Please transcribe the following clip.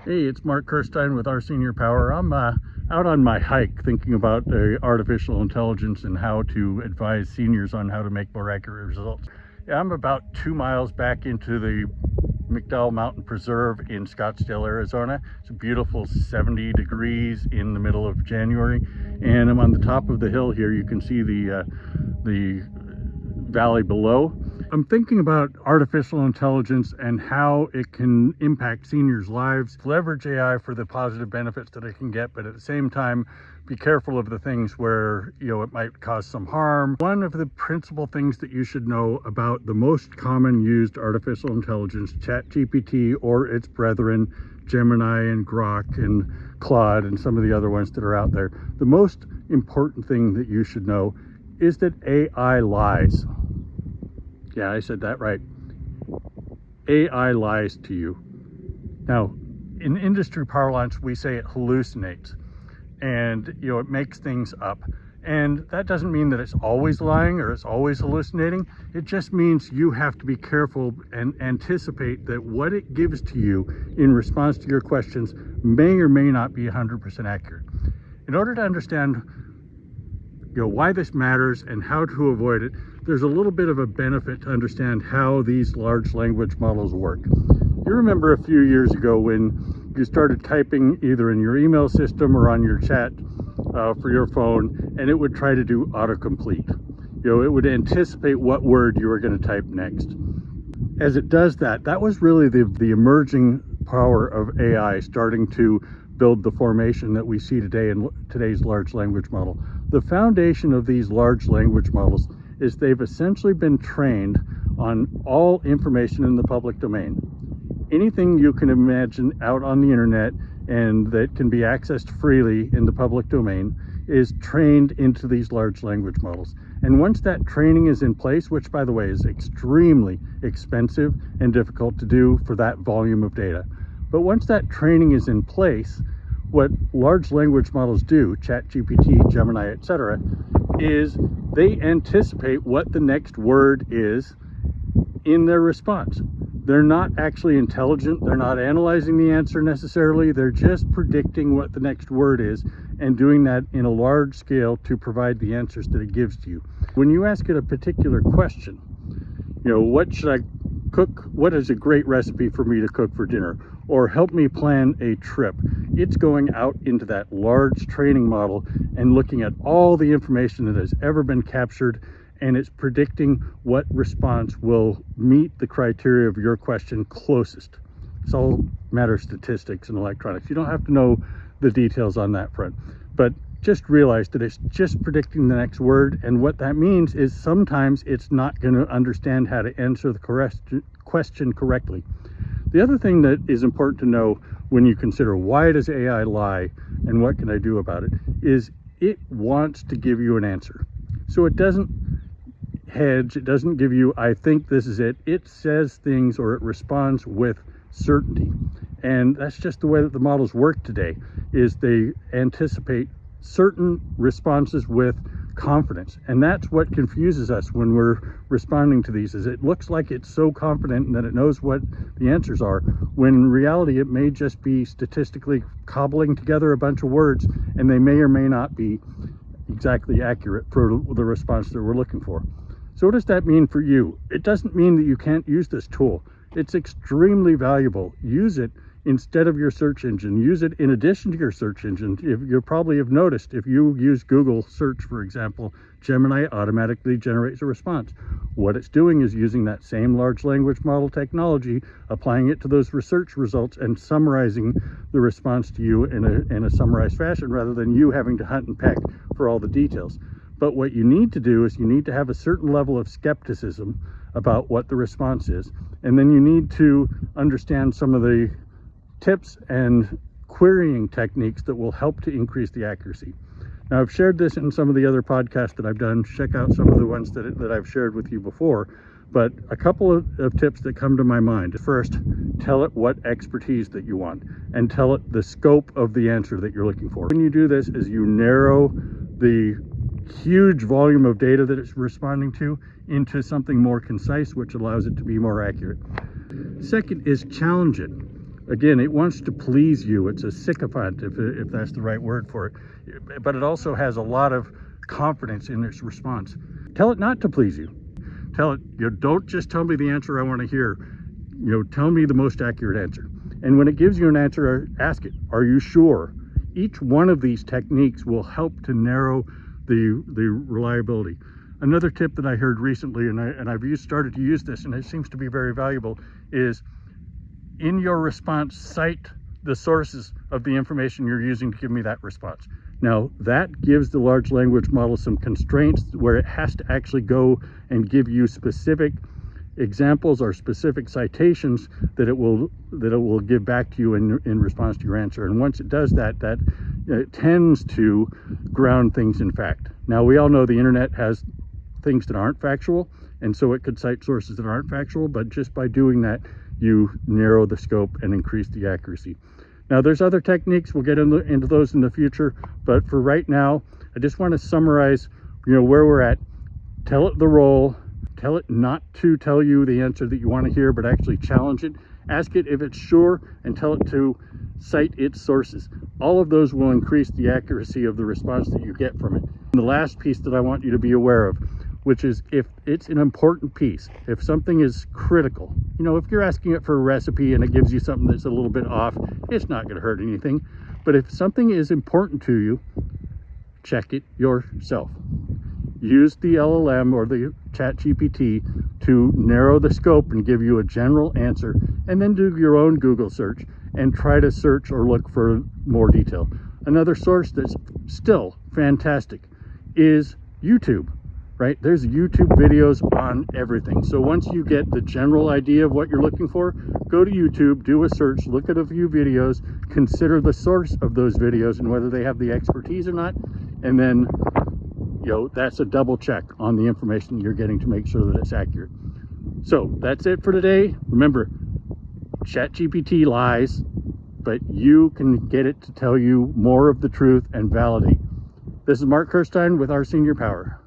Hey, it's Mark Kirstein with Our Senior Power. I'm out on my hike thinking about artificial intelligence and how to advise seniors on how to make more accurate results. Yeah, I'm about 2 miles back into the McDowell Mountain Preserve in Scottsdale, Arizona. It's a beautiful 70 degrees in the middle of January, and I'm on the top of the hill here. You can see the valley below. I'm thinking about artificial intelligence and how it can impact seniors' lives. Leverage AI for the positive benefits that it can get, but at the same time, be careful of the things where, it might cause some harm. One of the principal things that you should know about the most common used artificial intelligence, ChatGPT or its brethren, Gemini and Grok and Claude and some of the other ones that are out there, the most important thing that you should know is that AI lies. Yeah, I said that right. AI lies to you. Now, in industry parlance, we say it hallucinates, and it makes things up. And that doesn't mean that it's always lying or it's always hallucinating. It just means you have to be careful and anticipate that what it gives to you in response to your questions may or may not be 100% accurate. In order to understand why this matters and how to avoid it, there's a little bit of a benefit to understand how these large language models work. You remember a few years ago when you started typing either in your email system or on your chat for your phone, and it would try to do autocomplete. It would anticipate what word you were going to type next. As it does that, that was really the emerging power of AI starting to build the formation that we see today in today's large language model. The foundation of these large language models is they've essentially been trained on all information in the public domain. Anything you can imagine out on the internet and that can be accessed freely in the public domain is trained into these large language models. And once that training is in place, which by the way is extremely expensive and difficult to do for that volume of data, but once that training is in place, what large language models do, ChatGPT, Gemini, etc., is they anticipate what the next word is in their response. They're not actually intelligent. They're not analyzing the answer necessarily. They're just predicting what the next word is and doing that in a large scale to provide the answers that it gives to you. When you ask it a particular question, what should I cook? What is a great recipe for me to cook for dinner? Or help me plan a trip. It's going out into that large training model and looking at all the information that has ever been captured, and it's predicting what response will meet the criteria of your question closest. It's all a matter of statistics and electronics. You don't have to know the details on that front, but just realize that it's just predicting the next word, and what that means is sometimes it's not going to understand how to answer the question correctly. The other thing that is important to know when you consider why does AI lie and what can I do about it is it wants to give you an answer. So it doesn't hedge, it doesn't give you, I think this is it. It says things, or it responds with certainty. And that's just the way that the models work today, is they anticipate certain responses with confidence. And that's what confuses us when we're responding to these, is it looks like it's so confident that it knows what the answers are, when in reality it may just be statistically cobbling together a bunch of words, and they may or may not be exactly accurate for the response that we're looking for. So what does that mean for you? It doesn't mean that you can't use this tool. It's extremely valuable. Use it instead of your search engine. Use it in addition to your search engine. If you probably have noticed, if you use Google search, for example, Gemini automatically generates a response. What it's doing is using that same large language model technology, applying it to those research results and summarizing the response to you in a summarized fashion, rather than you having to hunt and peck for all the details. But what you need to do is you need to have a certain level of skepticism about what the response is, and then you need to understand some of the tips and querying techniques that will help to increase the accuracy. Now, I've shared this in some of the other podcasts that I've done. Check out some of the ones that I've shared with you before. But a couple of tips that come to my mind. First, tell it what expertise that you want, and tell it the scope of the answer that you're looking for. When you do this, is you narrow the huge volume of data that it's responding to into something more concise, which allows it to be more accurate. Second is challenge it. Again, it wants to please you. It's a sycophant, if that's the right word for it. But it also has a lot of confidence in its response. Tell it not to please you. Tell it, don't just tell me the answer I want to hear. Tell me the most accurate answer. And when it gives you an answer, ask it, are you sure? Each one of these techniques will help to narrow the reliability. Another tip that I heard recently, and I've started to use this, and it seems to be very valuable, is in your response, cite the sources of the information you're using to give me that response. Now, that gives the large language model some constraints where it has to actually go and give you specific examples or specific citations that it will give back to you in response to your answer. And once it does that, it tends to ground things in fact. Now, we all know the internet has things that aren't factual, and so it could cite sources that aren't factual, but just by doing that, you narrow the scope and increase the accuracy. Now, there's other techniques. We'll get into those in the future, but for right now, I just want to summarize, where we're at. Tell it the role. Tell it not to tell you the answer that you want to hear, but actually challenge it. Ask it if it's sure, and tell it to cite its sources. All of those will increase the accuracy of the response that you get from it. And the last piece that I want you to be aware of, which is if it's an important piece, if something is critical, if you're asking it for a recipe and it gives you something that's a little bit off, it's not going to hurt anything. But if something is important to you, check it yourself. Use the LLM or the ChatGPT to narrow the scope and give you a general answer, and then do your own Google search and try to search or look for more detail. Another source that's still fantastic is YouTube. Right? There's YouTube videos on everything. So once you get the general idea of what you're looking for, go to YouTube, do a search, look at a few videos, consider the source of those videos and whether they have the expertise or not. And then, that's a double check on the information you're getting to make sure that it's accurate. So that's it for today. Remember, ChatGPT lies, but you can get it to tell you more of the truth and validate. This is Mark Kirstein with Our Senior Power.